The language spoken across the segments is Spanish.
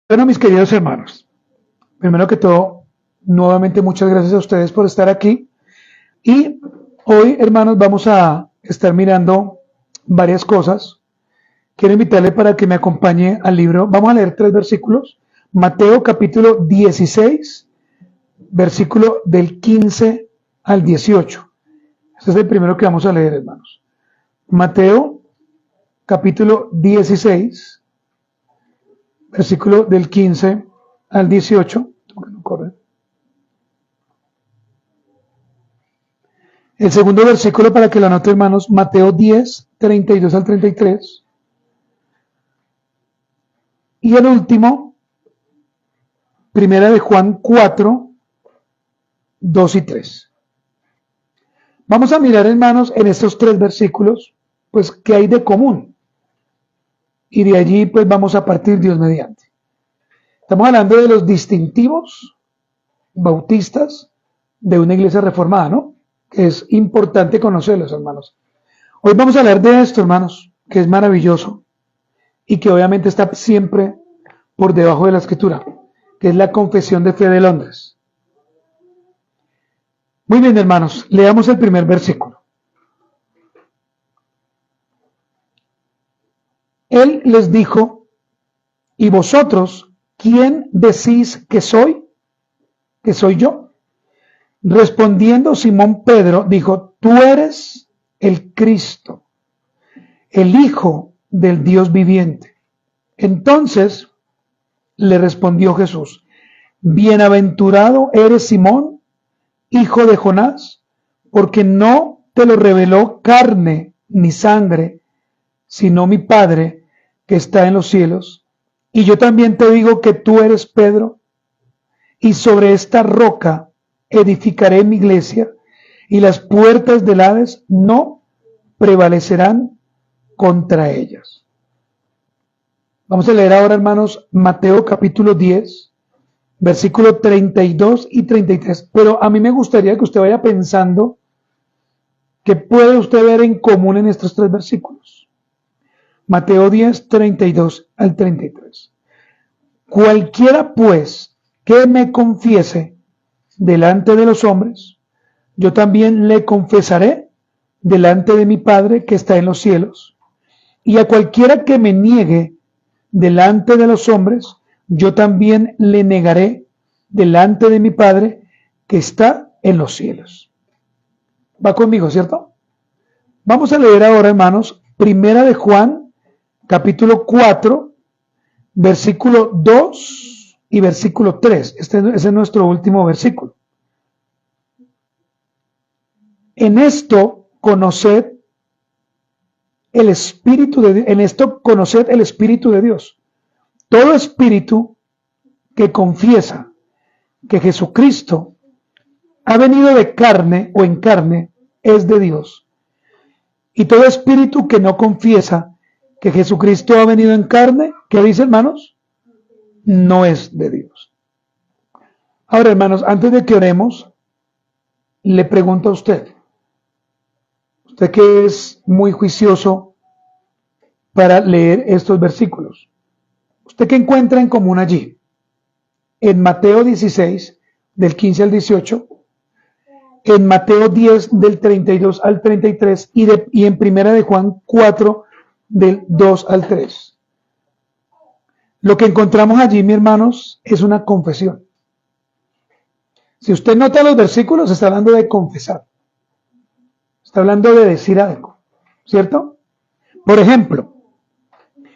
Bueno, mis queridos hermanos, primero que todo, nuevamente muchas gracias a ustedes por estar aquí. Y hoy, hermanos, vamos a estar mirando varias cosas. Quiero invitarle para que me acompañe al libro. Vamos a leer 3 versículos. Mateo capítulo 16, versículo del 15 al 18. Este es el primero que vamos a leer, hermanos. Mateo capítulo 16, versículo del 15 al 18. El segundo versículo, para que lo anote, hermanos, Mateo 10, 32 al 33. Y el último, primera de Juan 4, 2 y 3. Vamos a mirar, hermanos, en estos 3 versículos, pues, qué hay de común. Y de allí, pues, vamos a partir, Dios mediante. Estamos hablando de los distintivos bautistas de una iglesia reformada, ¿no? Que es importante conocerlos, hermanos. Hoy vamos a hablar de esto, hermanos, que es maravilloso y que obviamente está siempre por debajo de la escritura, que es la Confesión de Fe de Londres. Muy bien, hermanos, leamos el primer versículo. Él les dijo: ¿y vosotros quién decís que soy? ¿Que soy yo? Respondiendo Simón Pedro, dijo: tú eres el Cristo, el Hijo del Dios viviente. Entonces le respondió Jesús: bienaventurado eres Simón, hijo de Jonás, porque no te lo reveló carne ni sangre, sino mi Padre que está en los cielos. Y yo también te digo que tú eres Pedro, y sobre esta roca edificaré mi iglesia, y las puertas del Hades no prevalecerán contra ellas. Vamos a leer ahora, hermanos, Mateo capítulo 10, versículo 32 y 33. Pero a mí me gustaría que usted vaya pensando qué puede usted ver en común en estos 3 versículos. Mateo 10, 32 al 33. Cualquiera, pues, que me confiese delante de los hombres, yo también le confesaré delante de mi Padre que está en los cielos. Y a cualquiera que me niegue delante de los hombres, yo también le negaré delante de mi Padre que está en los cielos. Va conmigo, ¿cierto? Vamos a leer ahora, hermanos, primera de Juan, capítulo 4, versículo 2 y versículo 3. Este es nuestro último versículo. En esto conoced el Espíritu de Dios. En esto conoced el Espíritu de Dios. Todo espíritu que confiesa que Jesucristo ha venido de carne o en carne es de Dios. Y todo espíritu que no confiesa que Jesucristo ha venido en carne, ¿qué dice, hermanos? No es de Dios. Ahora, hermanos, antes de que oremos, le pregunto a usted que es muy juicioso para leer estos versículos, ¿usted qué encuentra en común allí? En Mateo 16, del 15 al 18, en Mateo 10, del 32 al 33, y en primera de Juan 4, del 2 al 3. Lo que encontramos allí, mis hermanos, es una confesión. Si usted nota los versículos, está hablando de confesar. Está hablando de decir algo, ¿cierto? Por ejemplo,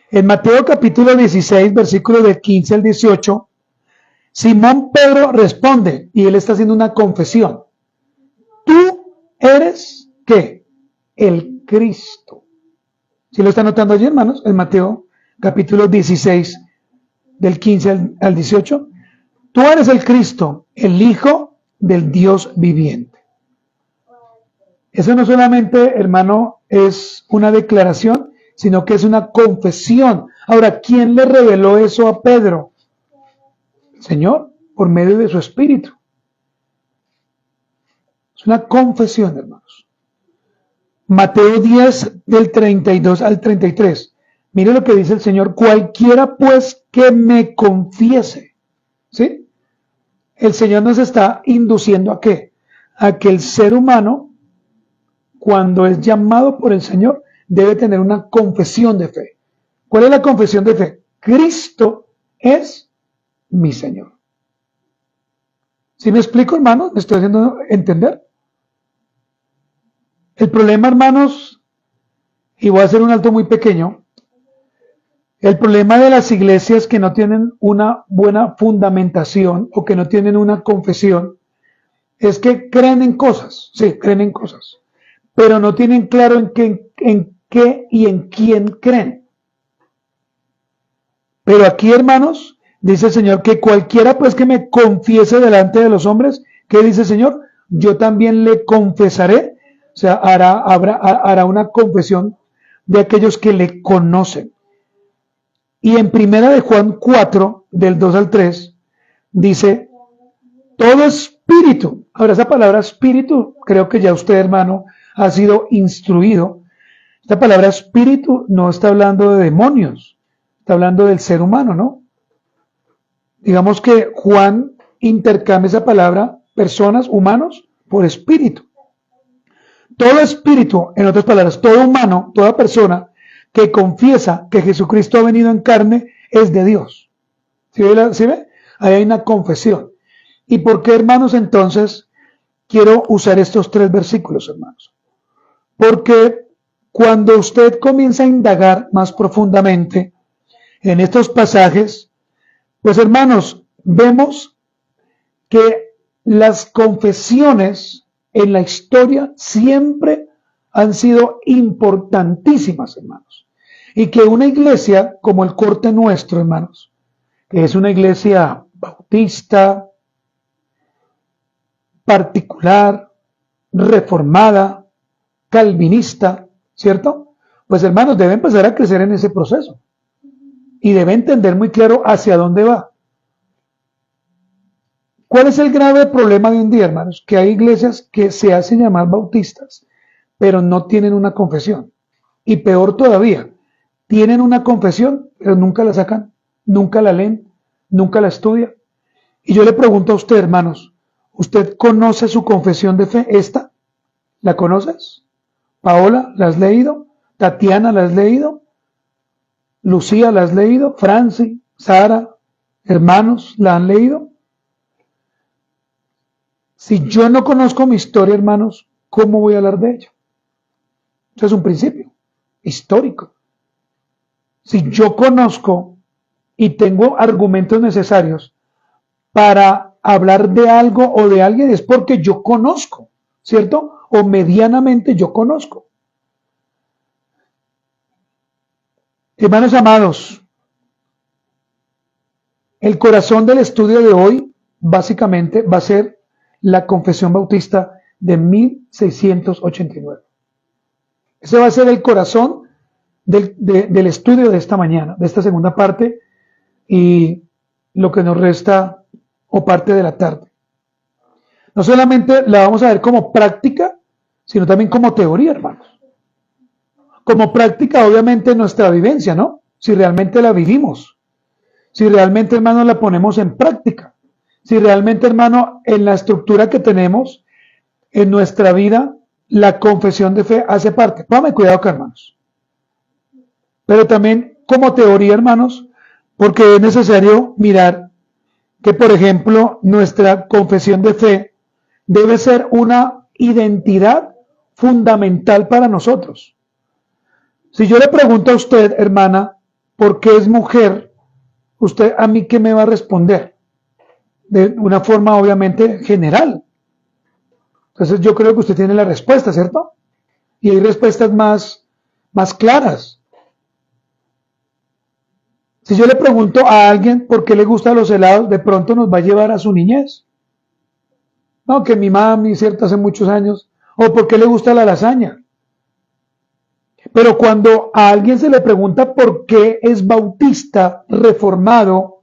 en Mateo capítulo 16, versículos del 15 al 18, Simón Pedro responde, y él está haciendo una confesión. Tú eres, ¿qué? El Cristo. ¿Sí lo está notando allí, hermanos? En Mateo capítulo 16, del 15 al 18. Tú eres el Cristo, el Hijo del Dios viviente. Eso no solamente, hermano, es una declaración, sino que es una confesión. Ahora, ¿quién le reveló eso a Pedro? El Señor, por medio de su Espíritu. Es una confesión, hermanos. Mateo 10, del 32 al 33. Mire lo que dice el Señor. Cualquiera, pues, que me confiese. ¿Sí? El Señor nos está induciendo ¿a qué? A que el ser humano, cuando es llamado por el Señor, debe tener una confesión de fe. ¿Cuál es la confesión de fe? Cristo es mi Señor. ¿Sí me explico, hermanos? ¿Me estoy haciendo entender? El problema, hermanos, y voy a hacer un alto muy pequeño, el problema de las iglesias que no tienen una buena fundamentación o que no tienen una confesión es que creen en cosas, sí, creen en cosas, pero no tienen claro en qué y en quién creen. Pero aquí, hermanos, dice el Señor que cualquiera pues que me confiese delante de los hombres, ¿qué dice el Señor? Yo también le confesaré, o sea, hará una confesión de aquellos que le conocen. Y en primera de Juan 4, del 2 al 3, dice, todo espíritu, ahora esa palabra espíritu, creo que ya usted, hermano, ha sido instruido. Esta palabra espíritu no está hablando de demonios, está hablando del ser humano, ¿no? Digamos que Juan intercambia esa palabra, personas, humanos, por espíritu. Todo espíritu, en otras palabras, todo humano, toda persona que confiesa que Jesucristo ha venido en carne es de Dios. ¿Sí ve? Ahí hay una confesión. ¿Y por qué, hermanos, entonces quiero usar estos 3 versículos, hermanos? Porque cuando usted comienza a indagar más profundamente en estos pasajes, pues, hermanos, vemos que las confesiones en la historia siempre han sido importantísimas, hermanos. Y que una iglesia como el corte nuestro, hermanos, que es una iglesia bautista, particular, reformada, calvinista, ¿cierto? Pues, hermanos, debe empezar a crecer en ese proceso. Y debe entender muy claro hacia dónde va. ¿Cuál es el grave problema de un día, hermanos? Que hay iglesias que se hacen llamar bautistas, pero no tienen una confesión. Y peor todavía, tienen una confesión, pero nunca la sacan, nunca la leen, nunca la estudian. Y yo le pregunto a usted, hermanos, ¿usted conoce su confesión de fe? ¿Esta? ¿La conoces? Paola, ¿la has leído? Tatiana, ¿la has leído? Lucía, ¿la has leído? Franci, Sara, hermanos, ¿la han leído? Si yo no conozco mi historia, hermanos, ¿cómo voy a hablar de ello? Eso es un principio histórico. Si yo conozco y tengo argumentos necesarios para hablar de algo o de alguien, es porque yo conozco, ¿cierto? O medianamente yo conozco. Hermanos amados, el corazón del estudio de hoy básicamente va a ser la Confesión Bautista de 1689. Ese va a ser el corazón del estudio de esta mañana, de esta segunda parte y lo que nos resta o parte de la tarde. No solamente la vamos a ver como práctica, sino también como teoría, hermanos. Como práctica, obviamente, nuestra vivencia, ¿no? Si realmente la vivimos. Si realmente, hermanos, la ponemos en práctica. Si realmente, hermano, en la estructura que tenemos en nuestra vida, la confesión de fe hace parte. Póngame cuidado acá, hermanos. Pero también como teoría, hermanos, porque es necesario mirar que, por ejemplo, nuestra confesión de fe debe ser una identidad fundamental para nosotros. Si yo le pregunto a usted, hermana, ¿por qué es mujer? ¿Usted a mí qué me va a responder? De una forma obviamente general. Entonces yo creo que usted tiene la respuesta, ¿cierto? Y hay respuestas más claras. Si yo le pregunto a alguien por qué le gustan los helados, de pronto nos va a llevar a su niñez. No, que mi mami, ¿cierto? Hace muchos años. O por qué le gusta la lasaña. Pero cuando a alguien se le pregunta por qué es bautista, reformado,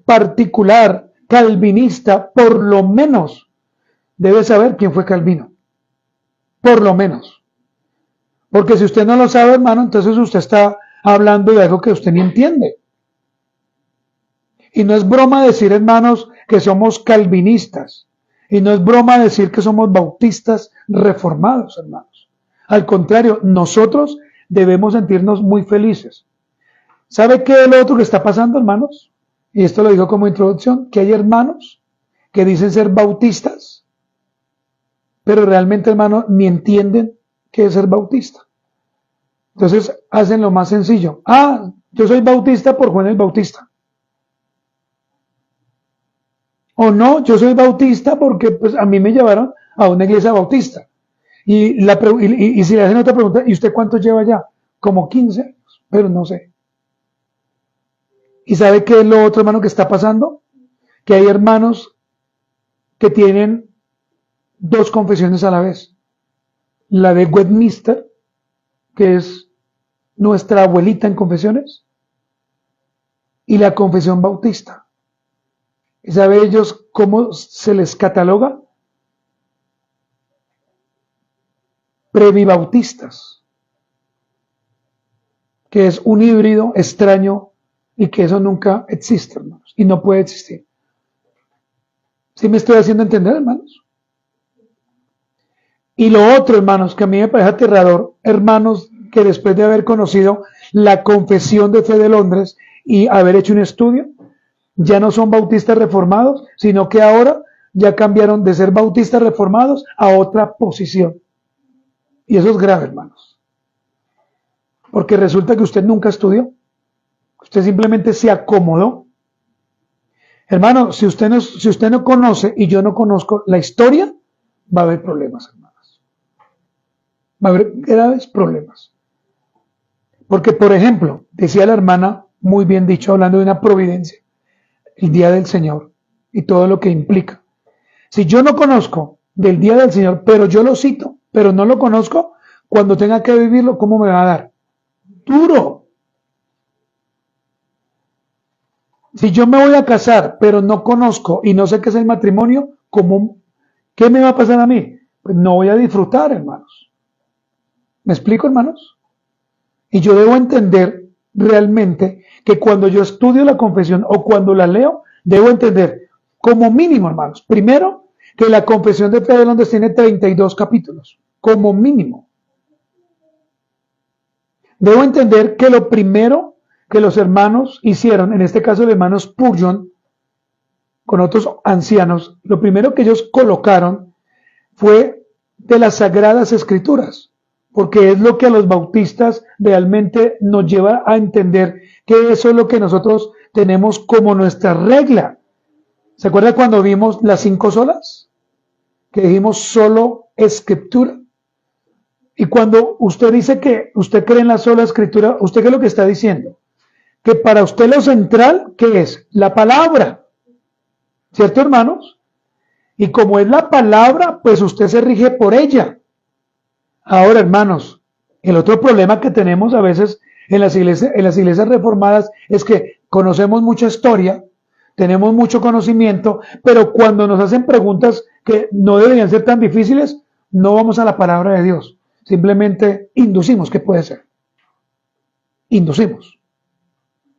particular, calvinista, por lo menos debe saber quién fue Calvino. Por lo menos. Porque si usted no lo sabe, hermano, entonces usted está hablando de algo que usted ni entiende. Y no es broma decir, hermanos, que somos calvinistas. Y no es broma decir que somos bautistas reformados, hermanos. Al contrario, nosotros debemos sentirnos muy felices. ¿Sabe qué es lo otro que está pasando, hermanos? Y esto lo digo como introducción, que hay hermanos que dicen ser bautistas, pero realmente, hermanos, ni entienden qué es ser bautista. Entonces hacen lo más sencillo. Yo soy bautista por Juan el Bautista. O no, yo soy bautista porque pues, a mí me llevaron a una iglesia bautista. Y si le hacen otra pregunta, ¿y usted cuánto lleva ya? Como 15 años, pero no sé. ¿Y sabe qué es lo otro, hermano, que está pasando? Que hay hermanos que tienen dos confesiones a la vez. La de Westminster, que es nuestra abuelita en confesiones, y la confesión bautista. ¿Y sabe ellos cómo se les cataloga? Prebibautistas, que es un híbrido extraño y que eso nunca existe, hermanos, y no puede existir. ¿Sí me estoy haciendo entender, hermanos? Y lo otro, hermanos, que a mí me parece aterrador, hermanos, que después de haber conocido la Confesión de Fe de Londres y haber hecho un estudio, ya no son bautistas reformados, sino que ahora ya cambiaron de ser bautistas reformados a otra posición. Y eso es grave, hermanos. Porque resulta que usted nunca estudió. Usted simplemente se acomodó. Hermano, si usted no conoce y yo no conozco la historia, va a haber problemas, hermanos. Va a haber graves problemas. Porque, por ejemplo, decía la hermana, muy bien dicho, hablando de una providencia, el día del Señor y todo lo que implica. Si yo no conozco del día del Señor, pero yo lo cito, pero no lo conozco, cuando tenga que vivirlo, ¿cómo me va a dar? Duro. Si yo me voy a casar, pero no conozco y no sé qué es el matrimonio, ¿qué me va a pasar a mí? Pues no voy a disfrutar, hermanos. ¿Me explico, hermanos? Y yo debo entender realmente que cuando yo estudio la confesión o cuando la leo, debo entender como mínimo, hermanos, primero, que la confesión de Fe de Londres tiene 32 capítulos, como mínimo. Debo entender que lo primero que los hermanos hicieron, en este caso los hermanos Spurgeon, con otros ancianos, lo primero que ellos colocaron fue de las Sagradas Escrituras, porque es lo que a los bautistas realmente nos lleva a entender que eso es lo que nosotros tenemos como nuestra regla. ¿Se acuerda cuando vimos las 5 solas? Que dijimos solo Escritura. Y cuando usted dice que usted cree en la sola Escritura, ¿usted qué es lo que está diciendo? Que para usted lo central, ¿qué es? La palabra. ¿Cierto, hermanos? Y como es la palabra, pues usted se rige por ella. Ahora, hermanos, el otro problema que tenemos a veces en las iglesias reformadas es que conocemos mucha historia, tenemos mucho conocimiento, pero cuando nos hacen preguntas que no deberían ser tan difíciles, no vamos a la palabra de Dios. Simplemente inducimos, ¿qué puede ser? Inducimos.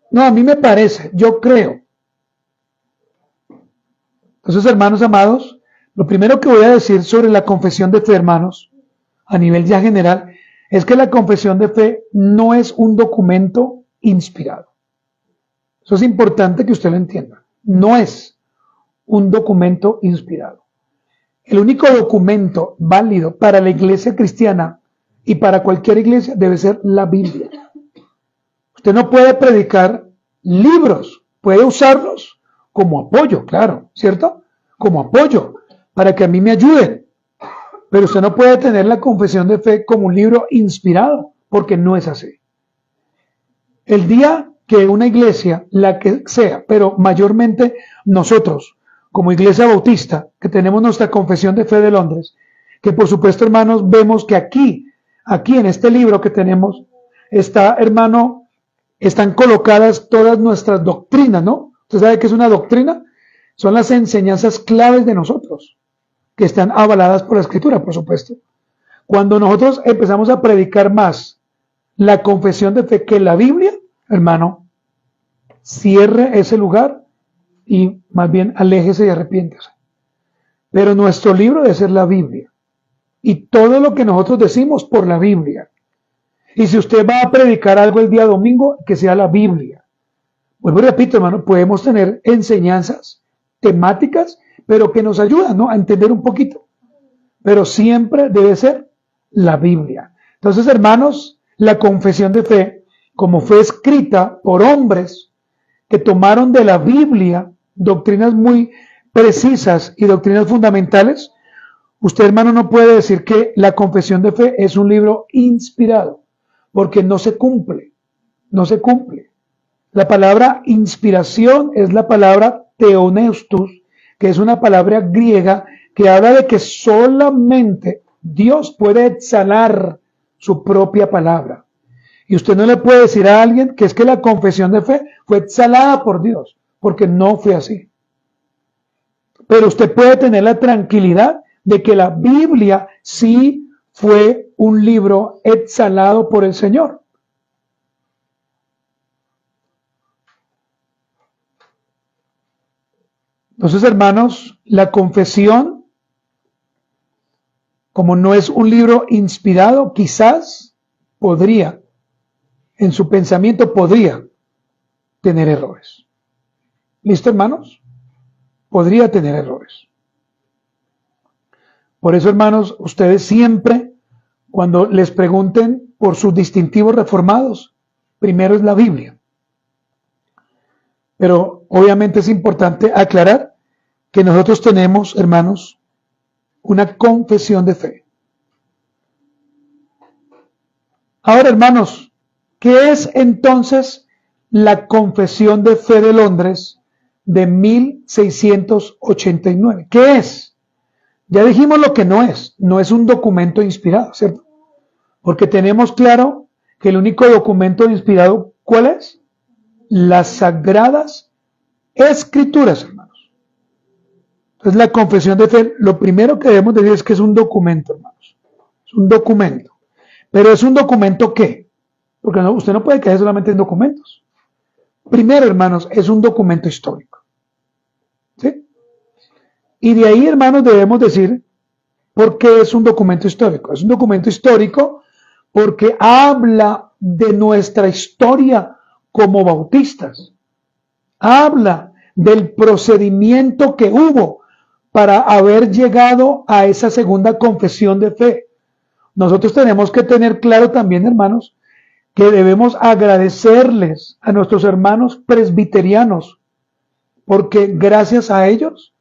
No, a mí me parece, yo creo. Entonces, hermanos amados, lo primero que voy a decir sobre la confesión de fe, hermanos, a nivel ya general, es que la confesión de fe no es un documento inspirado. Eso es importante que usted lo entienda. No es un documento inspirado. El único documento válido para la iglesia cristiana y para cualquier iglesia debe ser la Biblia. Usted no puede predicar libros, puede usarlos como apoyo, claro, ¿cierto? Como apoyo, para que a mí me ayuden. Pero usted no puede tener la confesión de fe como un libro inspirado, porque no es así. El día que una iglesia, la que sea, pero mayormente nosotros, como iglesia bautista, que tenemos nuestra confesión de fe de Londres, que por supuesto, hermanos, vemos que aquí en este libro que tenemos, está, hermano, están colocadas todas nuestras doctrinas, ¿no? ¿Usted sabe qué es una doctrina? Son las enseñanzas claves de nosotros, que están avaladas por la Escritura, por supuesto. Cuando nosotros empezamos a predicar más la confesión de fe que la Biblia, hermano, cierre ese lugar y más bien aléjese y arrepiéntese. Pero nuestro libro debe ser la Biblia. Y todo lo que nosotros decimos por la Biblia. Y si usted va a predicar algo el día domingo, que sea la Biblia. Pues repito, hermano, podemos tener enseñanzas temáticas, pero que nos ayudan, ¿no?, a entender un poquito. Pero siempre debe ser la Biblia. Entonces, hermanos, la confesión de fe, como fue escrita por hombres que tomaron de la Biblia doctrinas muy precisas y doctrinas fundamentales, usted, hermano, no puede decir que la confesión de fe es un libro inspirado, porque no se cumple, no se cumple. La palabra inspiración es la palabra theoneustos, que es una palabra griega que habla de que solamente Dios puede exhalar su propia palabra. Y usted no le puede decir a alguien que es que la confesión de fe fue exhalada por Dios, porque no fue así. Pero usted puede tener la tranquilidad de que la Biblia sí fue un libro exhalado por el Señor. Entonces, hermanos, la confesión, como no es un libro inspirado, quizás podría, en su pensamiento podría tener errores. ¿Listo, hermanos? Podría tener errores. Por eso, hermanos, ustedes siempre, cuando les pregunten por sus distintivos reformados, primero es la Biblia. Pero obviamente es importante aclarar que nosotros tenemos, hermanos, una confesión de fe. Ahora, hermanos, ¿qué es entonces la confesión de fe de Londres de 1689? ¿Qué es? Ya dijimos lo que no es un documento inspirado, ¿cierto? Porque tenemos claro que el único documento inspirado, ¿cuál es? Las Sagradas Escrituras, hermanos. Entonces, la confesión de fe, lo primero que debemos decir es que es un documento, hermanos. Es un documento. Pero ¿es un documento qué? Porque usted no puede caer solamente en documentos. Primero, hermanos, es un documento histórico. ¿Sí? Y de ahí, hermanos, debemos decir por qué es un documento histórico. Es un documento histórico porque habla de nuestra historia como bautistas. Habla del procedimiento que hubo para haber llegado a esa segunda confesión de fe. Nosotros tenemos que tener claro también, hermanos, que debemos agradecerles a nuestros hermanos presbiterianos, porque gracias a ellos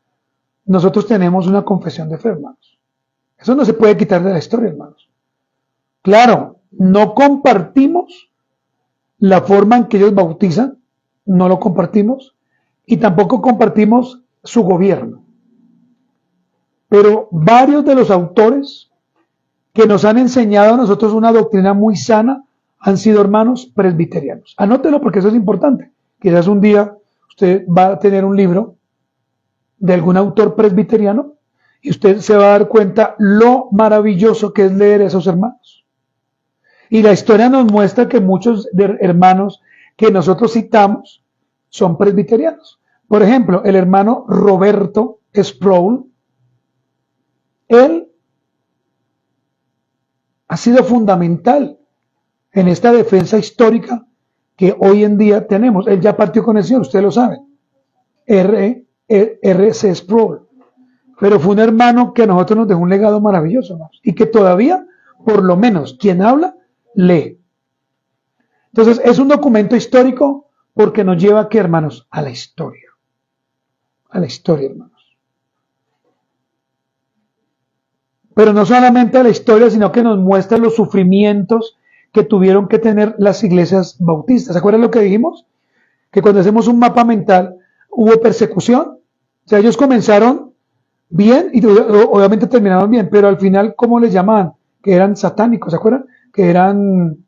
nosotros tenemos una confesión de fe, hermanos. Eso no se puede quitar de la historia, hermanos. Claro, no compartimos la forma en que ellos bautizan, no lo compartimos, y tampoco compartimos su gobierno. Pero varios de los autores que nos han enseñado a nosotros una doctrina muy sana han sido hermanos presbiterianos. Anótelo porque eso es importante. Quizás un día usted va a tener un libro de algún autor presbiteriano y usted se va a dar cuenta lo maravilloso que es leer a esos hermanos. Y la historia nos muestra que muchos de hermanos que nosotros citamos son presbiterianos. Por ejemplo, el hermano Roberto Sproul, él ha sido fundamental en esta defensa histórica que hoy en día tenemos. Él ya partió con el Señor, ustedes lo saben. R.C. Sproul. Pero fue un hermano que a nosotros nos dejó un legado maravilloso, hermanos, y que todavía, por lo menos, quien habla, lee. Entonces, es un documento histórico porque nos lleva, ¿qué, hermanos? A la historia. A la historia, hermanos. Pero no solamente a la historia, sino que nos muestra los sufrimientos que tuvieron que tener las iglesias bautistas. ¿Se acuerdan lo que dijimos? Que cuando hacemos un mapa mental, hubo persecución. O sea, ellos comenzaron bien y obviamente terminaron bien, pero al final, ¿cómo les llamaban? Que eran satánicos, ¿se acuerdan? Que eran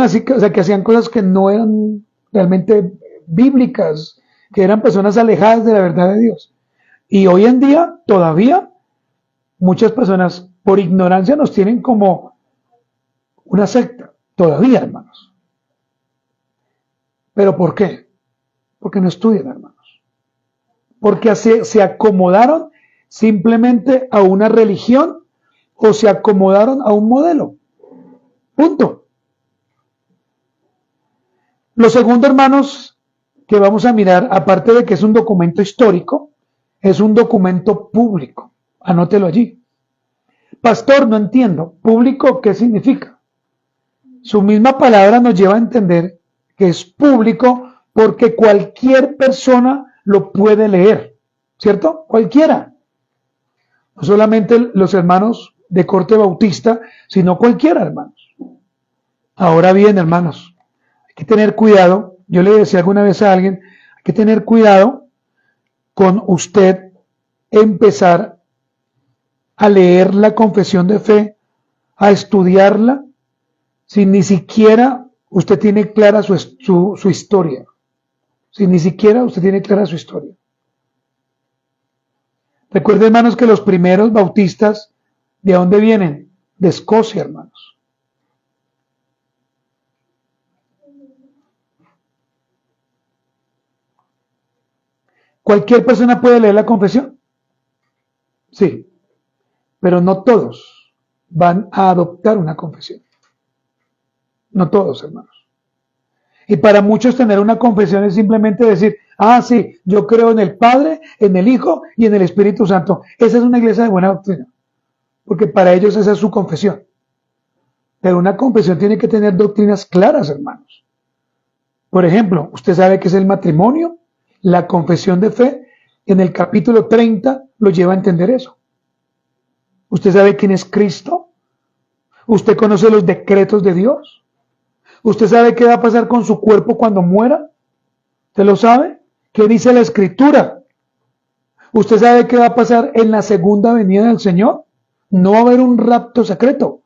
así, o sea, que hacían cosas que no eran realmente bíblicas, que eran personas alejadas de la verdad de Dios. Y hoy en día, todavía, muchas personas, por ignorancia, nos tienen como una secta. Todavía, hermanos. ¿Pero por qué? Porque no estudian, hermanos. Porque se acomodaron simplemente a una religión o se acomodaron a un modelo. Punto. Lo segundo, hermanos, que vamos a mirar, aparte de que es un documento histórico, es un documento público. Anótelo allí. Pastor, no entiendo. ¿Público qué significa? Su misma palabra nos lleva a entender que es público porque cualquier persona lo puede leer, ¿cierto? Cualquiera. No solamente los hermanos de corte bautista, sino cualquiera, hermanos. Ahora bien, hermanos, hay que tener cuidado. Yo le decía alguna vez a alguien, hay que tener cuidado con usted empezar a leer la confesión de fe, a estudiarla, si ni siquiera usted tiene clara su historia. Si ni siquiera usted tiene clara su historia. Recuerden, hermanos, que los primeros bautistas, ¿de dónde vienen? De Escocia, hermanos. ¿Cualquier persona puede leer la confesión? Sí, pero no todos van a adoptar una confesión. No todos, hermanos. Y para muchos tener una confesión es simplemente decir, ah, sí, yo creo en el Padre, en el Hijo y en el Espíritu Santo. Esa es una iglesia de buena doctrina, porque para ellos esa es su confesión. Pero una confesión tiene que tener doctrinas claras, hermanos. Por ejemplo, usted sabe qué es el matrimonio, la confesión de fe, en el capítulo 30 lo lleva a entender eso. Usted sabe quién es Cristo, usted conoce los decretos de Dios. ¿Usted sabe qué va a pasar con su cuerpo cuando muera? ¿Usted lo sabe? ¿Qué dice la Escritura? ¿Usted sabe qué va a pasar en la segunda venida del Señor? No va a haber un rapto secreto.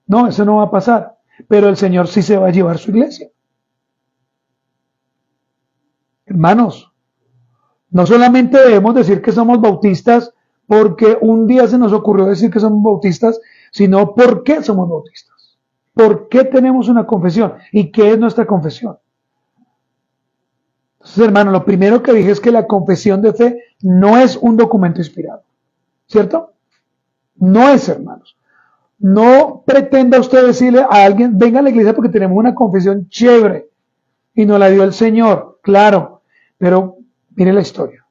No, eso no va a pasar. Pero el Señor sí se va a llevar su iglesia. Hermanos, no solamente debemos decir que somos bautistas porque un día se nos ocurrió decir que somos bautistas, sino por qué somos bautistas. ¿Por qué tenemos una confesión? ¿Y qué es nuestra confesión? Entonces, hermano, lo primero que dije es que la confesión de fe no es un documento inspirado, ¿cierto? No es, hermanos. No pretenda usted decirle a alguien, venga a la iglesia porque tenemos una confesión chévere y nos la dio el Señor, claro, pero mire la historia.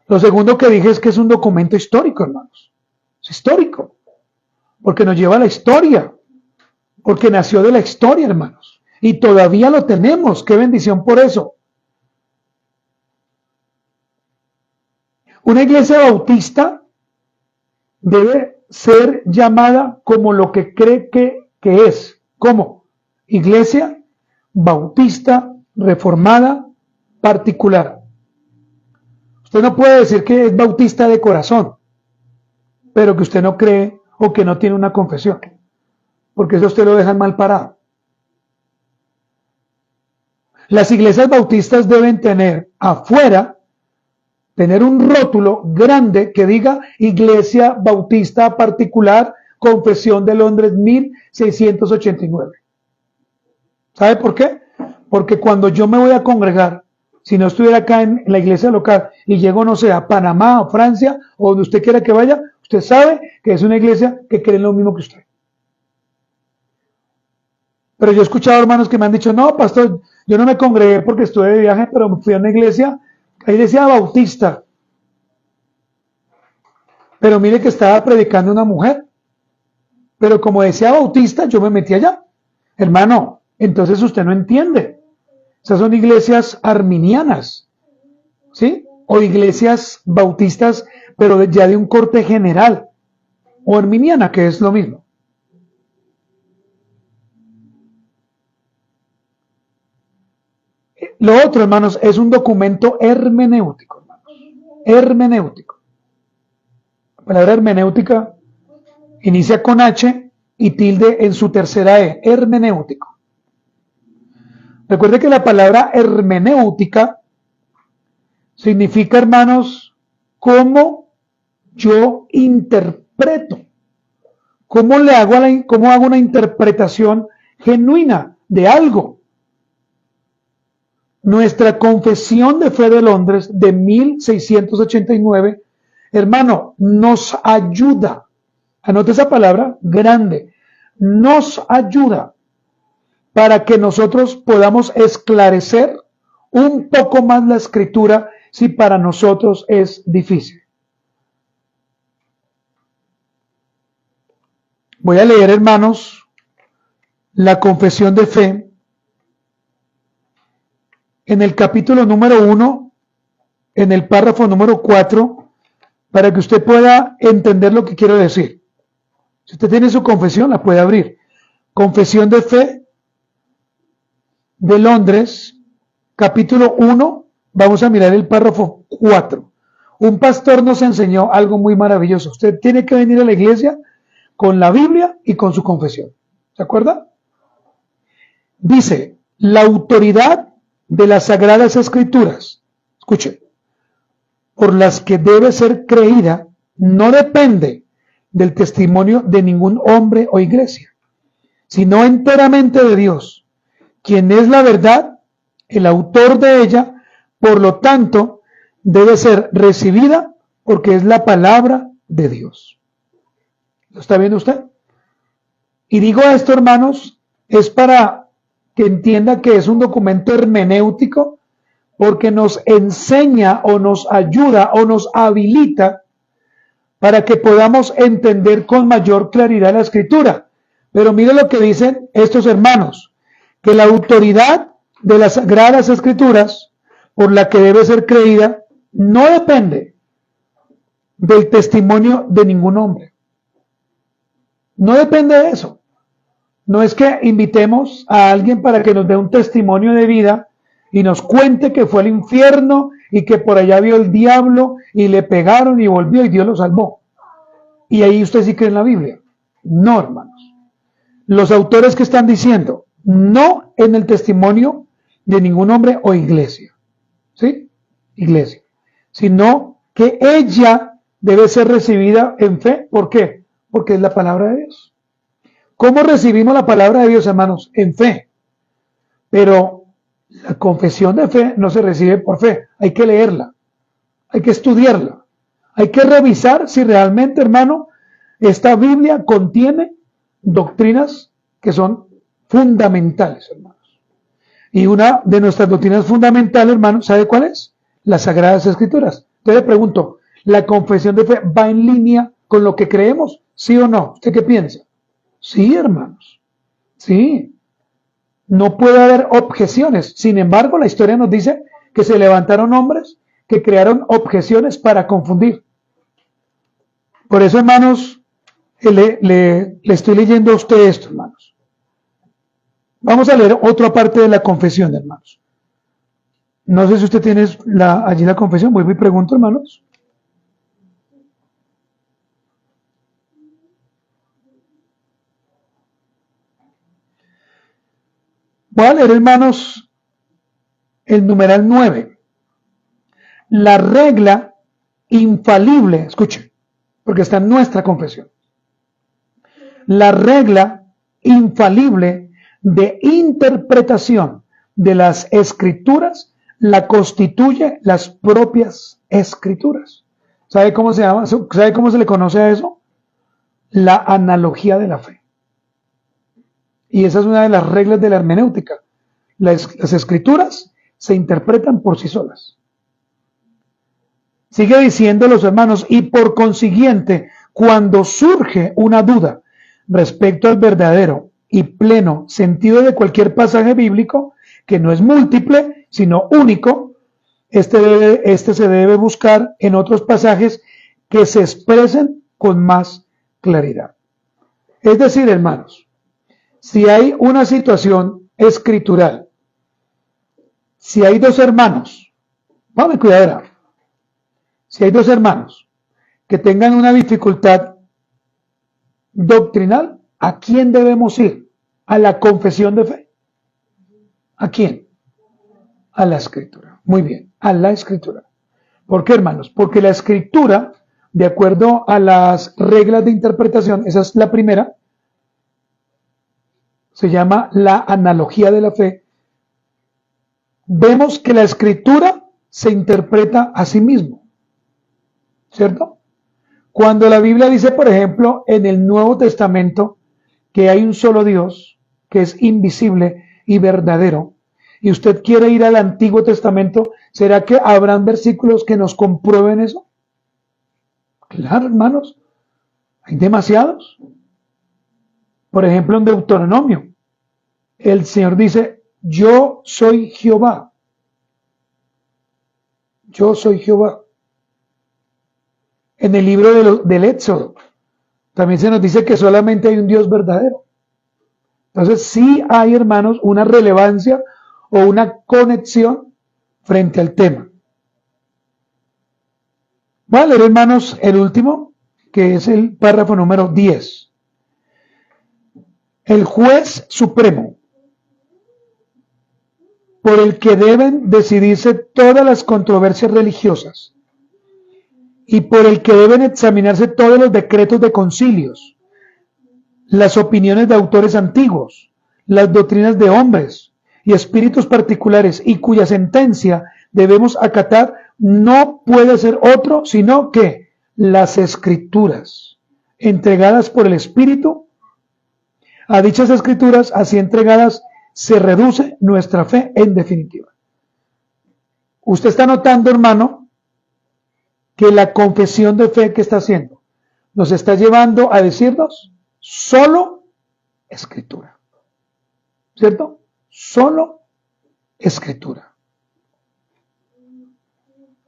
Lo segundo que dije es que es un documento histórico, hermanos. Es histórico. Porque nos lleva a la historia, porque nació de la historia, hermanos, y todavía lo tenemos. ¡Qué bendición por eso! Una iglesia bautista debe ser llamada como lo que cree que es. ¿Cómo? Iglesia bautista reformada particular. Usted no puede decir que es bautista de corazón, pero que usted no cree o que no tiene una confesión, porque eso usted lo deja mal parado. Las iglesias bautistas deben tener afuera, tener un rótulo grande que diga Iglesia Bautista Particular, Confesión de Londres 1689. ¿Sabe por qué? Porque cuando yo me voy a congregar, si no estuviera acá en la iglesia local y llego, no sé, a Panamá o Francia o donde usted quiera que vaya, usted sabe que es una iglesia que cree en lo mismo que usted. Pero yo he escuchado hermanos que me han dicho, no, pastor, yo no me congregué porque estuve de viaje, pero me fui a una iglesia bautista. Pero mire que estaba predicando una mujer. Pero como decía bautista, yo me metí allá. Hermano, entonces usted no entiende. Esas son iglesias arminianas, ¿sí? O iglesias bautistas, pero ya de un corte general. O arminiana, que es lo mismo. Lo otro, hermanos, es un documento hermenéutico, hermanos. Hermenéutico. La palabra hermenéutica inicia con H y tilde en su tercera E. Hermenéutico. Recuerde que la palabra hermenéutica significa, hermanos, cómo yo interpreto. ¿Cómo hago una interpretación genuina de algo? Nuestra confesión de fe de Londres de 1689, hermano, nos ayuda. Anote esa palabra grande. Nos ayuda para que nosotros podamos esclarecer un poco más la escritura si para nosotros es difícil. Voy a leer, hermanos, la confesión de fe en el capítulo número 1, en el párrafo número 4, para que usted pueda entender lo que quiero decir. Si usted tiene su confesión, la puede abrir. Confesión de fe de Londres, capítulo 1, vamos a mirar el párrafo 4. Un pastor nos enseñó algo muy maravilloso. Usted tiene que venir a la iglesia con la Biblia y con su confesión. ¿Se acuerda? Dice, la autoridad de las Sagradas Escrituras, escuche, por las que debe ser creída, no depende del testimonio de ningún hombre o iglesia, sino enteramente de Dios, quien es la verdad, el autor de ella, por lo tanto, debe ser recibida porque es la palabra de Dios. ¿Lo está viendo usted? Y digo esto, hermanos, es para que entienda que es un documento hermenéutico, porque nos enseña o nos ayuda o nos habilita para que podamos entender con mayor claridad la escritura. Pero mire lo que dicen estos hermanos, que la autoridad de las Sagradas Escrituras, por la que debe ser creída, no depende del testimonio de ningún hombre. No depende de eso. No es que invitemos a alguien para que nos dé un testimonio de vida y nos cuente que fue al infierno y que por allá vio el diablo y le pegaron y volvió y Dios lo salvó. Y ahí usted sí cree en la Biblia. No, hermanos. Los autores que están diciendo, no en el testimonio de ningún hombre o iglesia. ¿Sí? Iglesia. Sino que ella debe ser recibida en fe. ¿Por qué? Porque es la palabra de Dios. ¿Cómo recibimos la palabra de Dios, hermanos? En fe. Pero la confesión de fe no se recibe por fe. Hay que leerla. Hay que estudiarla. Hay que revisar si realmente, hermano, esta Biblia contiene doctrinas que son fundamentales, hermanos. Y una de nuestras doctrinas fundamentales, hermanos, ¿sabe cuál es? Las Sagradas Escrituras. Entonces le pregunto, ¿la confesión de fe va en línea con lo que creemos? ¿Sí o no? ¿Usted qué piensa? Sí, hermanos. Sí. No puede haber objeciones. Sin embargo, la historia nos dice que se levantaron hombres que crearon objeciones para confundir. Por eso, hermanos, le estoy leyendo a usted esto, hermanos. Vamos a leer otra parte de la confesión, hermanos. No sé si usted tiene allí la confesión. Vuelvo y pregunto, hermanos. Voy a leer, hermanos, el numeral 9. La regla infalible, escuchen, porque está en nuestra confesión. La regla infalible de interpretación de las escrituras la constituye las propias escrituras. ¿Sabe cómo se llama? ¿Sabe cómo se le conoce a eso? La analogía de la fe. Y esa es una de las reglas de la hermenéutica. Las escrituras se interpretan por sí solas. Sigue diciendo los hermanos, y por consiguiente, cuando surge una duda respecto al verdadero y pleno sentido de cualquier pasaje bíblico, que no es múltiple, sino único, este se debe buscar en otros pasajes que se expresen con más claridad. Es decir, hermanos, si hay una situación escritural, si hay dos hermanos, vamos a cuidar, si hay dos hermanos que tengan una dificultad doctrinal, ¿a quién debemos ir? ¿A la confesión de fe? ¿A quién? A la escritura. Muy bien, a la escritura. ¿Por qué, hermanos? Porque la escritura, de acuerdo a las reglas de interpretación, esa es la primera, se llama la analogía de la fe, vemos que la Escritura se interpreta a sí mismo, ¿cierto? Cuando la Biblia dice, por ejemplo, en el Nuevo Testamento, que hay un solo Dios, que es invisible y verdadero, y usted quiere ir al Antiguo Testamento, ¿será que habrán versículos que nos comprueben eso? Claro, hermanos, hay demasiados. Por ejemplo, en Deuteronomio, el Señor dice, yo soy Jehová. Yo soy Jehová. En el libro del Éxodo, también se nos dice que solamente hay un Dios verdadero. Entonces sí hay, hermanos, una relevancia o una conexión frente al tema. Voy a leer, hermanos, el último, que es el párrafo número 10. El juez supremo, por el que deben decidirse todas las controversias religiosas y por el que deben examinarse todos los decretos de concilios, las opiniones de autores antiguos, las doctrinas de hombres y espíritus particulares, y cuya sentencia debemos acatar, no puede ser otro sino que las Escrituras, entregadas por el Espíritu. A dichas Escrituras, así entregadas, se reduce nuestra fe en definitiva. Usted está notando, hermano, que la confesión de fe que está haciendo nos está llevando a decirnos solo Escritura. ¿Cierto? Solo Escritura.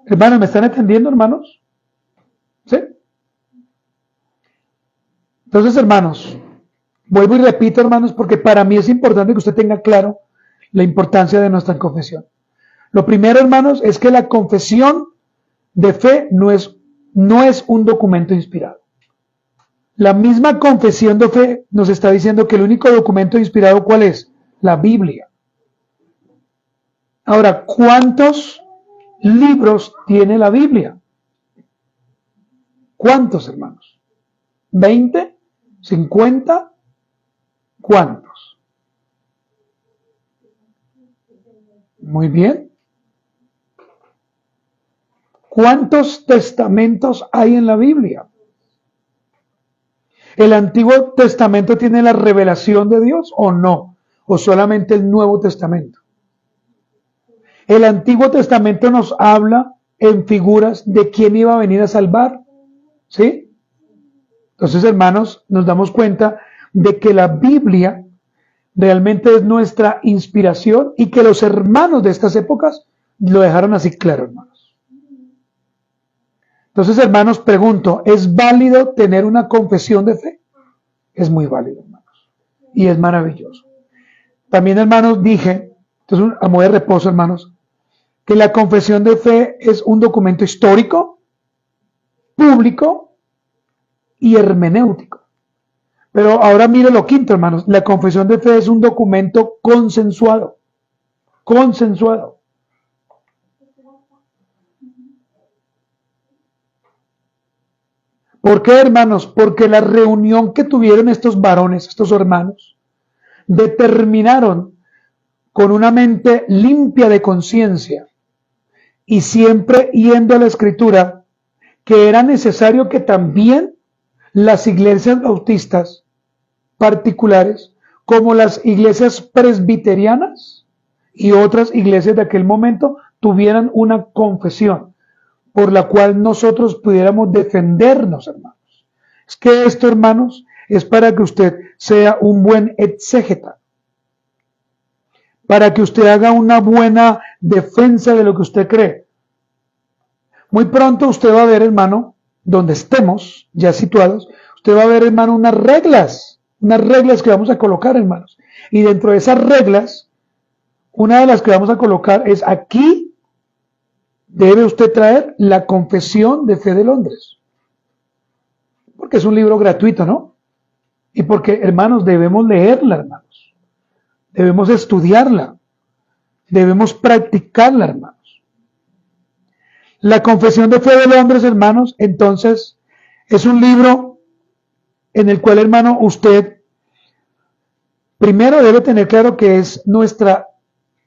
Hermanos, ¿me están entendiendo, hermanos? ¿Sí? Entonces, hermanos, vuelvo y repito, hermanos, porque para mí es importante que usted tenga claro la importancia de nuestra confesión. Lo primero, hermanos, es que la confesión de fe no es un documento inspirado. La misma confesión de fe nos está diciendo que el único documento inspirado, ¿cuál es? La Biblia. Ahora, ¿cuántos libros tiene la Biblia? ¿Cuántos, hermanos? ¿20? ¿50? ¿Cuántos? Muy bien. ¿Cuántos testamentos hay en la Biblia? ¿El Antiguo Testamento tiene la revelación de Dios o no? ¿O solamente el Nuevo Testamento? El Antiguo Testamento nos habla en figuras de quién iba a venir a salvar. ¿Sí? Entonces, hermanos, nos damos cuenta de que la Biblia realmente es nuestra inspiración y que los hermanos de estas épocas lo dejaron así claro, hermanos. Entonces, hermanos, pregunto, ¿es válido tener una confesión de fe? Es muy válido, hermanos. Y es maravilloso. También, hermanos, dije, entonces, a modo de reposo, hermanos, que la confesión de fe es un documento histórico, público y hermenéutico. Pero ahora mire lo quinto, hermanos. La confesión de fe es un documento consensuado. Consensuado. ¿Por qué, hermanos? Porque la reunión que tuvieron estos varones, estos hermanos, determinaron con una mente limpia de conciencia y siempre yendo a la Escritura, que era necesario que también las iglesias bautistas particulares, como las iglesias presbiterianas y otras iglesias de aquel momento, tuvieran una confesión por la cual nosotros pudiéramos defendernos, hermanos. Es que esto, hermanos, es para que usted sea un buen exégeta, para que usted haga una buena defensa de lo que usted cree. Muy pronto usted va a ver, hermano, donde estemos ya situados, usted va a ver, hermano, unas reglas que vamos a colocar, hermanos. Y dentro de esas reglas, una de las que vamos a colocar es aquí debe usted traer la Confesión de Fe de Londres. Porque es un libro gratuito, ¿no? Y porque, hermanos, debemos leerla, hermanos. Debemos estudiarla. Debemos practicarla, hermanos. La Confesión de Fe de Londres, hermanos, entonces, es un libro en el cual, hermano, usted primero debe tener claro que es nuestra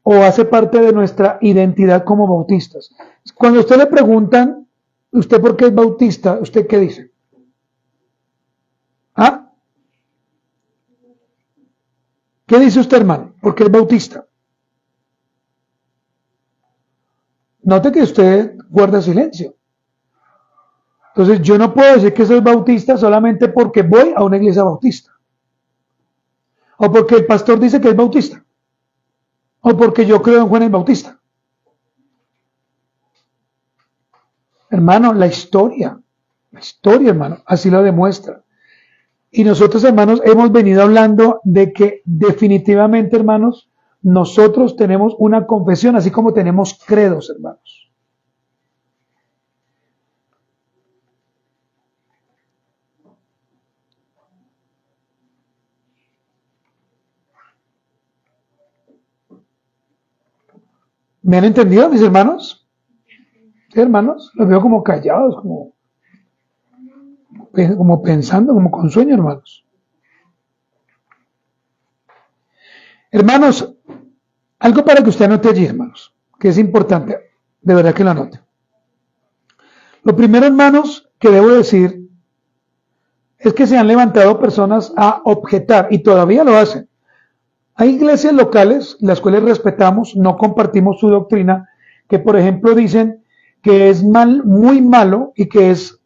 o hace parte de nuestra identidad como bautistas. Cuando a usted le preguntan, ¿usted por qué es bautista? ¿Usted qué dice? ¿Ah? ¿Qué dice usted, hermano? ¿Por qué es bautista? Note que usted guarda silencio. Entonces yo no puedo decir que soy bautista solamente porque voy a una iglesia bautista. O porque el pastor dice que es bautista. O porque yo creo en Juan el Bautista. Hermano, la historia, hermano, así lo demuestra. Y nosotros, hermanos, hemos venido hablando de que definitivamente, hermanos, nosotros tenemos una confesión, así como tenemos credos, hermanos. ¿Me han entendido, mis hermanos? ¿Sí, hermanos? Los veo como callados, como pensando, como con sueño, hermanos. Hermanos, algo para que usted anote allí, hermanos, que es importante, de verdad que lo anote. Lo primero, hermanos, que debo decir es que se han levantado personas a objetar, y todavía lo hacen. Hay iglesias locales, las cuales respetamos, no compartimos su doctrina, que por ejemplo dicen que es muy malo y que es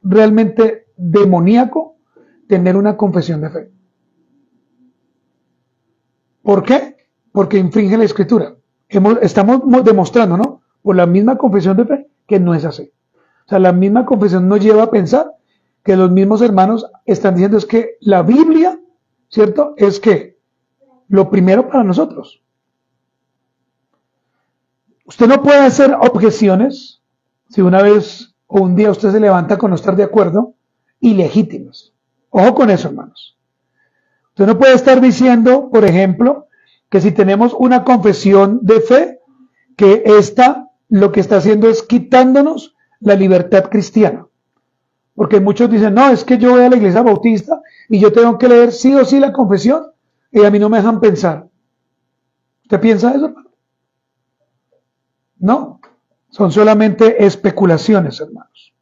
realmente demoníaco tener una confesión de fe. ¿Por qué? Porque infringe la escritura. Estamos demostrando, ¿no? Por la misma confesión de fe que no es así. O sea, la misma confesión nos lleva a pensar que los mismos hermanos están diciendo es que la Biblia, ¿cierto? Es que lo primero para nosotros. Usted no puede hacer objeciones si una vez o un día usted se levanta con no estar de acuerdo, ilegítimas. Ojo con eso, hermanos. Usted no puede estar diciendo, por ejemplo, que si tenemos una confesión de fe, que esta lo que está haciendo es quitándonos la libertad cristiana. Porque muchos dicen, no, es que yo voy a la iglesia bautista y yo tengo que leer sí o sí la confesión y a mí no me dejan pensar. ¿Usted piensa eso, hermano? No, son solamente especulaciones, hermanos.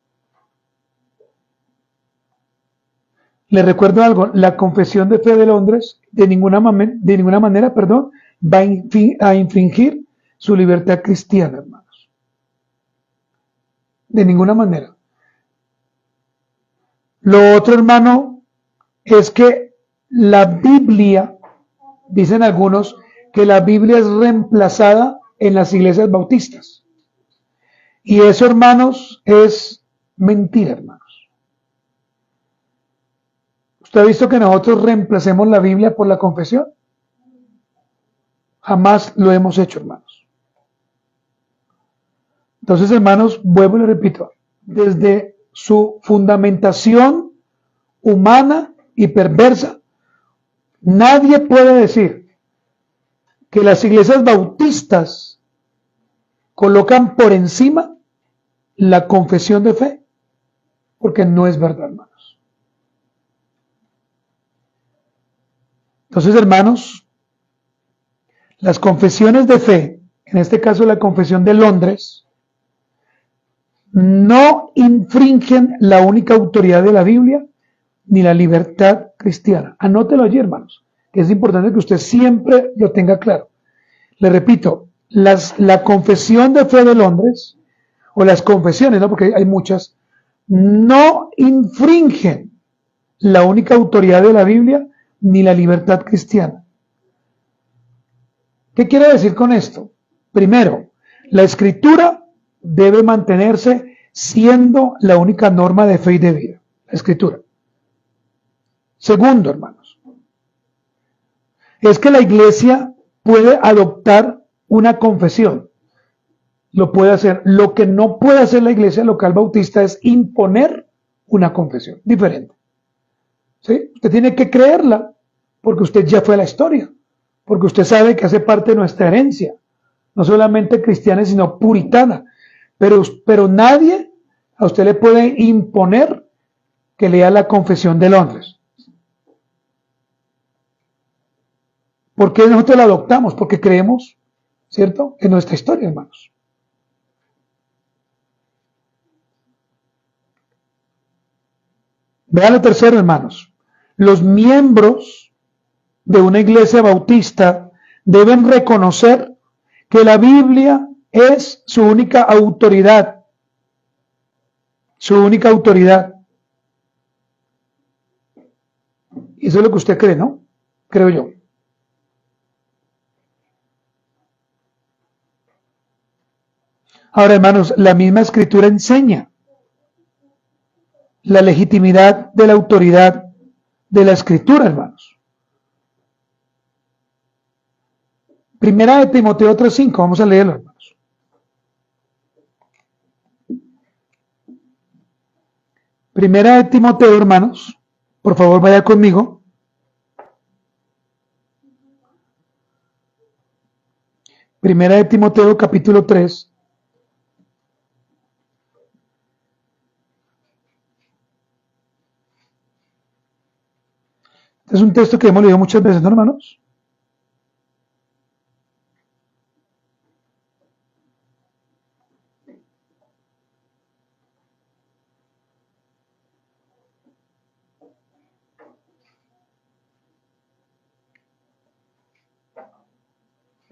Le recuerdo algo, la confesión de fe de Londres de ninguna manera, va a infringir su libertad cristiana, hermanos. De ninguna manera. Lo otro, hermano, es que la Biblia, dicen algunos, que la Biblia es reemplazada en las iglesias bautistas. Y eso, hermanos, es mentira, hermanos. ¿Usted ha visto que nosotros reemplacemos la Biblia por la confesión? Jamás lo hemos hecho, hermanos. Entonces, hermanos, vuelvo y le repito, desde su fundamentación humana y perversa, nadie puede decir que las iglesias bautistas colocan por encima la confesión de fe, porque no es verdad, hermanos. Entonces, hermanos, las confesiones de fe, en este caso la confesión de Londres, no infringen la única autoridad de la Biblia ni la libertad cristiana. Anótelo allí, hermanos, que es importante que usted siempre lo tenga claro. Le repito, la confesión de fe de Londres, o las confesiones, ¿no? Porque hay muchas, no infringen la única autoridad de la Biblia ni la libertad cristiana. ¿Qué quiere decir con esto? Primero, la escritura debe mantenerse siendo la única norma de fe y de vida. La escritura. Segundo, hermanos, es que la iglesia puede adoptar una confesión. Lo puede hacer. Lo que no puede hacer la iglesia local bautista es imponer una confesión diferente. ¿Sí? Usted tiene que creerla porque usted ya fue a la historia, porque usted sabe que hace parte de nuestra herencia, no solamente cristiana, sino puritana. Pero nadie a usted le puede imponer que lea la confesión de Londres. ¿Por qué nosotros la adoptamos? Porque creemos ¿cierto? En nuestra historia, hermanos. Vean lo tercero, hermanos. Los miembros de una iglesia bautista deben reconocer que la Biblia es su única autoridad. Su única autoridad. Y eso es lo que usted cree, ¿no? Creo yo. Ahora, hermanos, la misma escritura enseña la legitimidad de la autoridad de la escritura, hermanos. Primera de Timoteo 3:5, vamos a leerlo, hermanos. Primera de Timoteo, hermanos, por favor vaya conmigo. Primera de Timoteo, capítulo 3. Este es un texto que hemos leído muchas veces, ¿no, hermanos?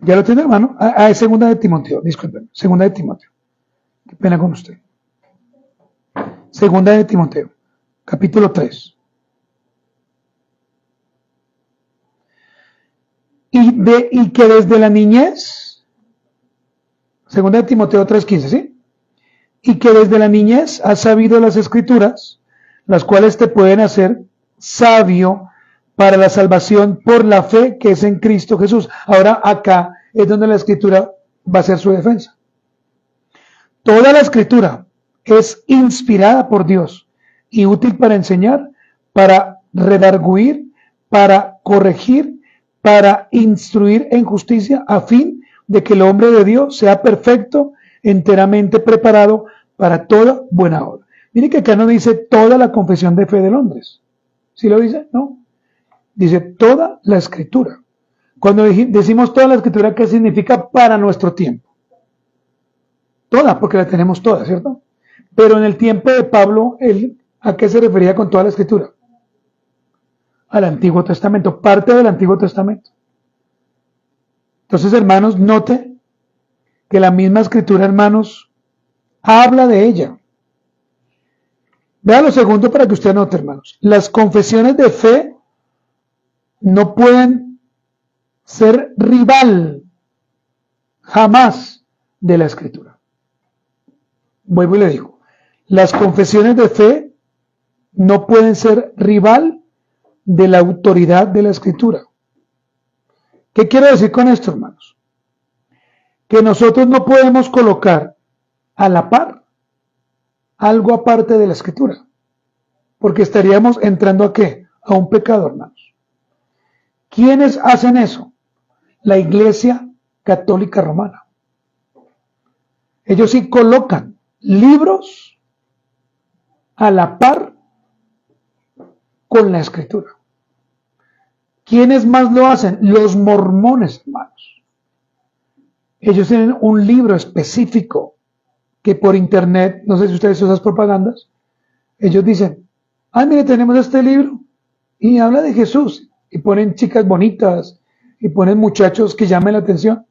¿Ya lo tiene, hermano? Es segunda de Timoteo, disculpen, segunda de Timoteo. Qué pena con usted. Segunda de Timoteo, capítulo 3. Y que desde la niñez, segunda de Timoteo 3:15, ¿sí? Y que desde la niñez has sabido las escrituras, las cuales te pueden hacer sabio para la salvación por la fe que es en Cristo Jesús. Ahora acá es donde la escritura va a ser su defensa. Toda la escritura es inspirada por Dios y útil para enseñar, para redarguir, para corregir, para instruir en justicia, a fin de que el hombre de Dios sea perfecto, enteramente preparado para toda buena obra. Mire que acá no dice toda la confesión de fe de Londres. ¿Sí lo dice? No. Dice toda la escritura. Cuando decimos toda la escritura, ¿qué significa para nuestro tiempo? Toda, porque la tenemos toda, ¿cierto? Pero en el tiempo de Pablo, ¿a qué se refería con toda la escritura? Al Antiguo Testamento, parte del Antiguo Testamento. Entonces, hermanos, note que la misma escritura, hermanos, habla de ella. Vea lo segundo para que usted note, hermanos. Las confesiones de fe no pueden ser rival jamás de la escritura. Vuelvo y le digo, las confesiones de fe no pueden ser rival de la autoridad de la escritura. ¿Qué quiero decir con esto, hermanos? Que nosotros no podemos colocar a la par algo aparte de la escritura, porque estaríamos entrando ¿a qué? A un pecado, hermanos. ¿Quiénes hacen eso? La Iglesia Católica Romana. Ellos sí colocan libros a la par con la escritura. ¿Quiénes más lo hacen? Los mormones, hermanos. Ellos tienen un libro específico que por internet, no sé si ustedes usan esas propagandas, ellos dicen, mire, tenemos este libro y habla de Jesús y ponen chicas bonitas y ponen muchachos que llamen la atención.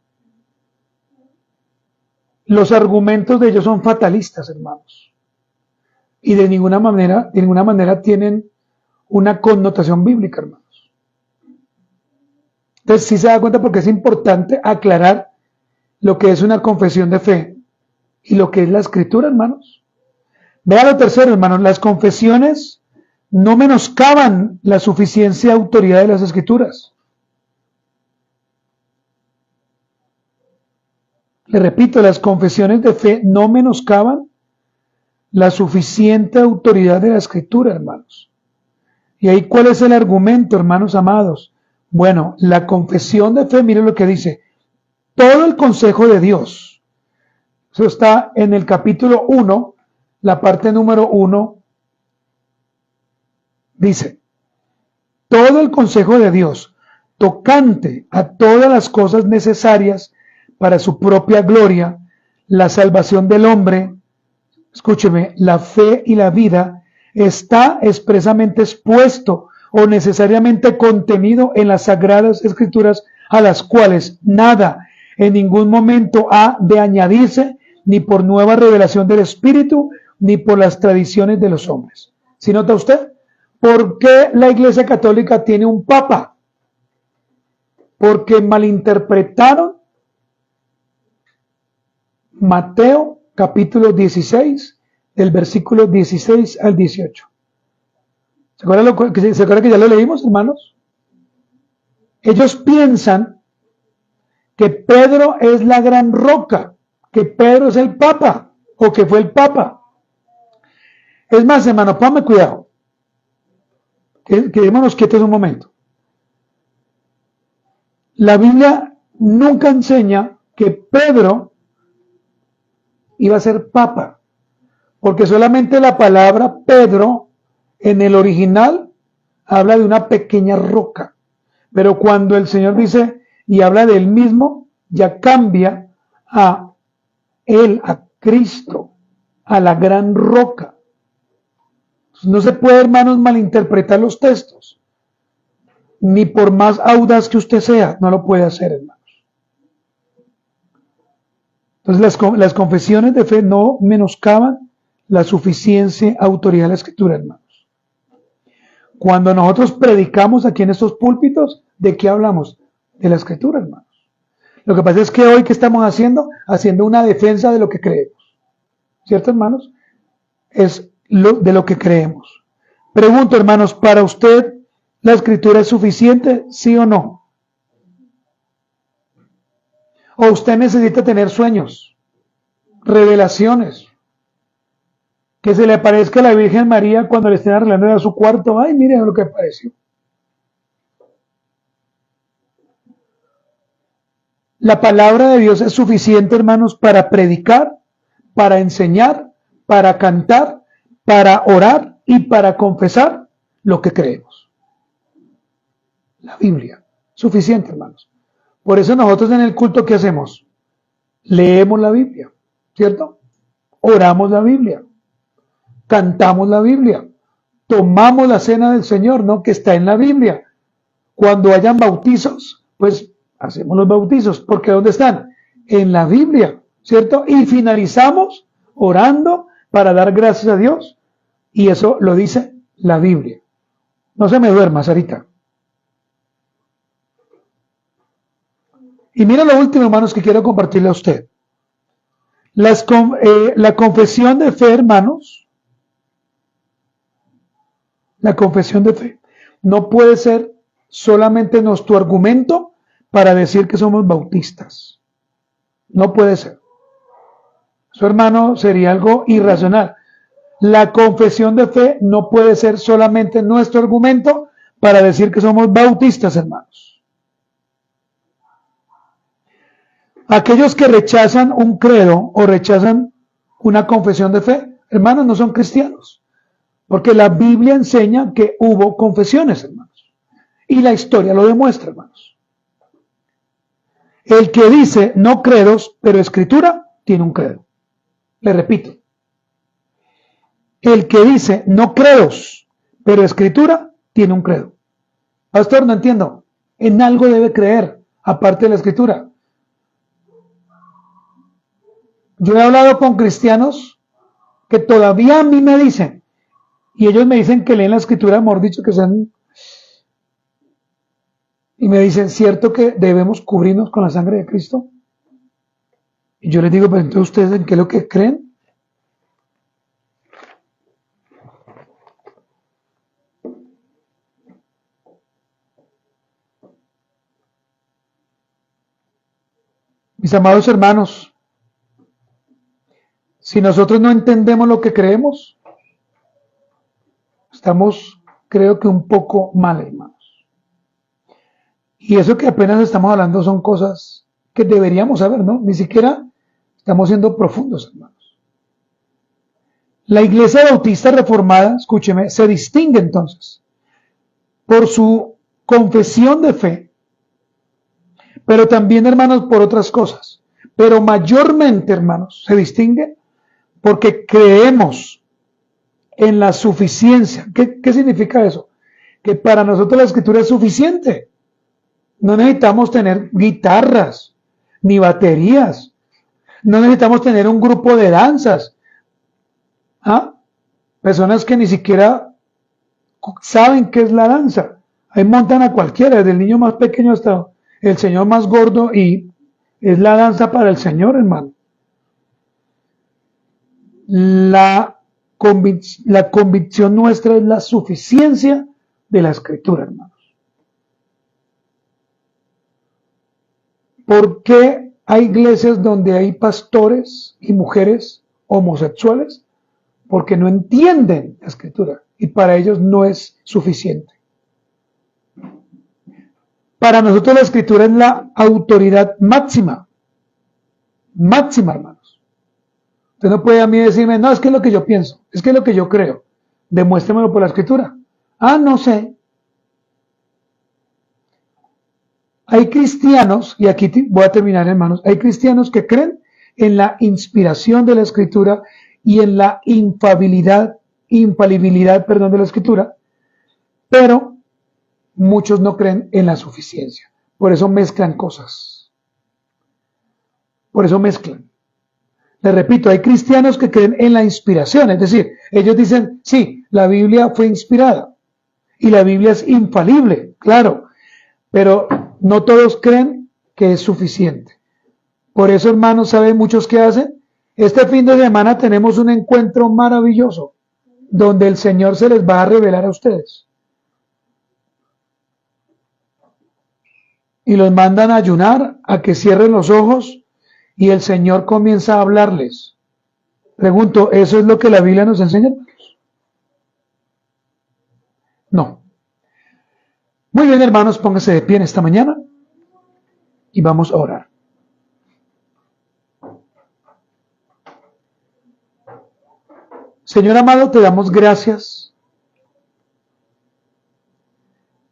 Los argumentos de ellos son fatalistas, hermanos, y de ninguna manera tienen una connotación bíblica, hermanos. Entonces, sí se da cuenta porque es importante aclarar lo que es una confesión de fe y lo que es la escritura, hermanos. Vea lo tercero, hermanos, las confesiones no menoscaban la suficiencia de autoridad de las escrituras. Le repito, las confesiones de fe no menoscaban la suficiente autoridad de la escritura, hermanos. Y ahí, ¿cuál es el argumento, hermanos amados? Bueno, la confesión de fe, mire lo que dice, todo el consejo de Dios. Eso está en el capítulo 1, la parte número 1, dice, todo el consejo de Dios, tocante a todas las cosas necesarias para su propia gloria, la salvación del hombre, escúcheme, la fe y la vida, está expresamente expuesto o necesariamente contenido en las sagradas escrituras, a las cuales nada en ningún momento ha de añadirse, ni por nueva revelación del Espíritu, ni por las tradiciones de los hombres. ¿Sí nota usted? ¿Por qué la Iglesia Católica tiene un papa? Porque malinterpretaron Mateo capítulo 16, del versículo 16 al 18. ¿Se acuerdan que ya lo leímos, hermanos? Ellos piensan que Pedro es la gran roca, que Pedro es el papa, o que fue el papa. Es más, hermano, ponme cuidado. Quedémonos quietos un momento. La Biblia nunca enseña que Pedro iba a ser papa, porque solamente la palabra Pedro en el original habla de una pequeña roca, pero cuando el Señor dice y habla de él mismo, ya cambia a él, a Cristo, a la gran roca. No se puede, hermanos, malinterpretar los textos, ni por más audaz que usted sea, no lo puede hacer, hermanos. Entonces las confesiones de fe no menoscaban la suficiencia autoridad de la Escritura, hermanos. Cuando nosotros predicamos aquí en estos púlpitos, ¿de qué hablamos? De la Escritura, hermanos. Lo que pasa es que hoy, ¿qué estamos haciendo? Haciendo una defensa de lo que creemos. ¿Cierto, hermanos? Es de lo que creemos. Pregunto, hermanos, ¿para usted la Escritura es suficiente? ¿Sí o no? ¿O usted necesita tener sueños, revelaciones? Que se le aparezca a la Virgen María cuando le estén arreglando a su cuarto. Ay, miren lo que apareció. La palabra de Dios es suficiente, hermanos, para predicar, para enseñar, para cantar, para orar y para confesar lo que creemos. La Biblia, suficiente, hermanos. Por eso nosotros en el culto, ¿qué hacemos? Leemos la Biblia, ¿cierto? Oramos la Biblia. Cantamos la Biblia, tomamos la cena del Señor, ¿no? Que está en la Biblia. Cuando hayan bautizos, pues hacemos los bautizos, porque ¿dónde están? En la Biblia, ¿cierto? Y finalizamos orando para dar gracias a Dios, y eso lo dice la Biblia. No se me duerma, Sarita. Y mira lo último, hermanos, que quiero compartirle a usted. La confesión de fe, hermanos, la confesión de fe no puede ser solamente nuestro argumento para decir que somos bautistas. No puede ser. Eso, hermano, sería algo irracional. La confesión de fe no puede ser solamente nuestro argumento para decir que somos bautistas, hermanos. Aquellos que rechazan un credo o rechazan una confesión de fe, hermanos, no son cristianos. Porque la Biblia enseña que hubo confesiones, hermanos. Y la historia lo demuestra, hermanos. El que dice no credos, pero escritura, tiene un credo. Le repito. El que dice no credos, pero escritura, tiene un credo. Pastor, no entiendo. En algo debe creer, aparte de la escritura. Yo he hablado con cristianos que todavía a mí me dicen, y ellos me dicen que leen la escritura, mejor dicho, que sean... Y me dicen, ¿cierto que debemos cubrirnos con la sangre de Cristo? Y yo les digo, pero entonces ustedes, ¿en qué es lo que creen? Mis amados hermanos, si nosotros no entendemos lo que creemos, estamos, creo que un poco mal, hermanos. Y eso que apenas estamos hablando son cosas que deberíamos saber, ¿no? Ni siquiera estamos siendo profundos, hermanos. La Iglesia Bautista Reformada, escúcheme, se distingue entonces por su confesión de fe, pero también, hermanos, por otras cosas. pero mayormente, hermanos, se distingue porque creemos en la suficiencia. ¿Qué significa eso? Que para nosotros la escritura es suficiente. No necesitamos tener guitarras ni baterías. No necesitamos tener un grupo de danzas. ¿Ah? Personas que ni siquiera saben qué es la danza. Ahí montan a cualquiera, desde el niño más pequeño hasta el señor más gordo, y es la danza para el Señor, hermano. La convicción nuestra es la suficiencia de la escritura, hermanos. ¿Por qué hay iglesias donde hay pastores y mujeres homosexuales? Porque no entienden la escritura y para ellos no es suficiente. Para nosotros la escritura es la autoridad máxima. Máxima, hermanos. Usted no puede a mí decirme, no, es que es lo que yo pienso, es que es lo que yo creo. Demuéstremelo por la escritura. Ah, no sé. Hay cristianos, y aquí voy a terminar, hermanos, hay cristianos que creen en la inspiración de la escritura y en la infalibilidad de la escritura, pero muchos no creen en la suficiencia. Por eso mezclan cosas. Por eso mezclan. Les repito, hay cristianos que creen en la inspiración, es decir, ellos dicen, sí, la Biblia fue inspirada y la Biblia es infalible, claro, pero no todos creen que es suficiente. Por eso, hermanos, ¿saben muchos qué hacen? Este fin de semana tenemos un encuentro maravilloso donde el Señor se les va a revelar a ustedes. Y los mandan a ayunar, a que cierren los ojos, y el Señor comienza a hablarles. Pregunto, ¿eso es lo que la Biblia nos enseña? No. Muy bien, hermanos, pónganse de pie en esta mañana y vamos a orar. Señor amado, te damos gracias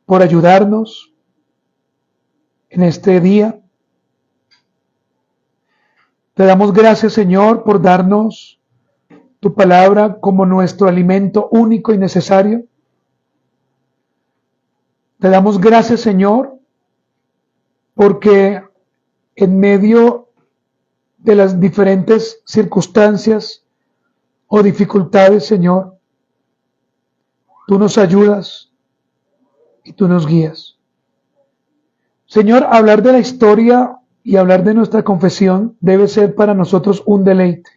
por ayudarnos en este día. Te damos gracias, Señor, por darnos tu palabra como nuestro alimento único y necesario. Te damos gracias, Señor, porque en medio de las diferentes circunstancias o dificultades, Señor, tú nos ayudas y tú nos guías. Señor, hablar de la historia y hablar de nuestra confesión debe ser para nosotros un deleite.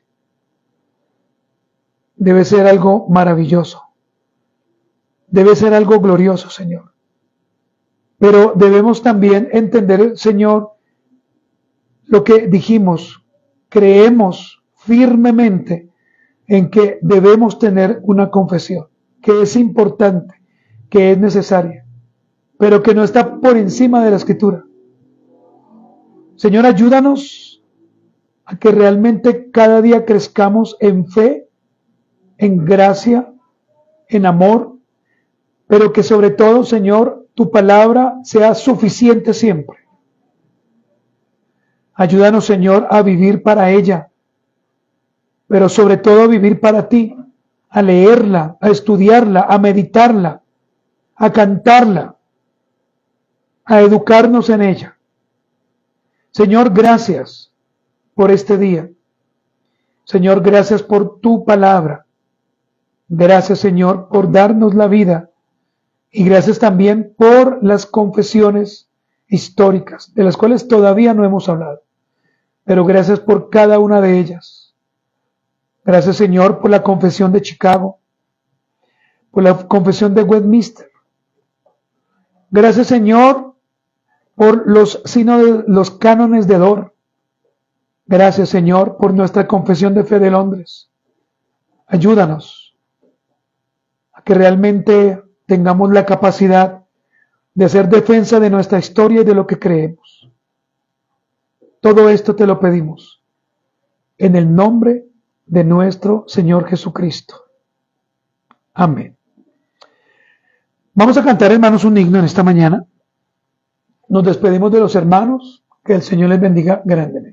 Debe ser algo maravilloso. Debe ser algo glorioso, Señor. Pero debemos también entender, Señor, lo que dijimos. Creemos firmemente en que debemos tener una confesión, que es importante, que es necesaria, pero que no está por encima de la Escritura. Señor, ayúdanos a que realmente cada día crezcamos en fe, en gracia, en amor, pero que sobre todo, Señor, tu palabra sea suficiente siempre. Ayúdanos, Señor, a vivir para ella, pero sobre todo a vivir para ti, a leerla, a estudiarla, a meditarla, a cantarla, a educarnos en ella. Señor, gracias por este día. Señor, gracias por tu palabra. Gracias, Señor, por darnos la vida. Y gracias también por las confesiones históricas, de las cuales todavía no hemos hablado. Pero gracias por cada una de ellas. Gracias, Señor, por la confesión de Chicago, por la confesión de Westminster. Gracias, Señor, por los cánones de Dort. Gracias, Señor, por nuestra confesión de fe de Londres. Ayúdanos a que realmente tengamos la capacidad de hacer defensa de nuestra historia y de lo que creemos. Todo esto te lo pedimos en el nombre de nuestro Señor Jesucristo. Amén. Vamos a cantar, hermanos, un himno en esta mañana. Nos despedimos de los hermanos. Que el Señor les bendiga grandemente.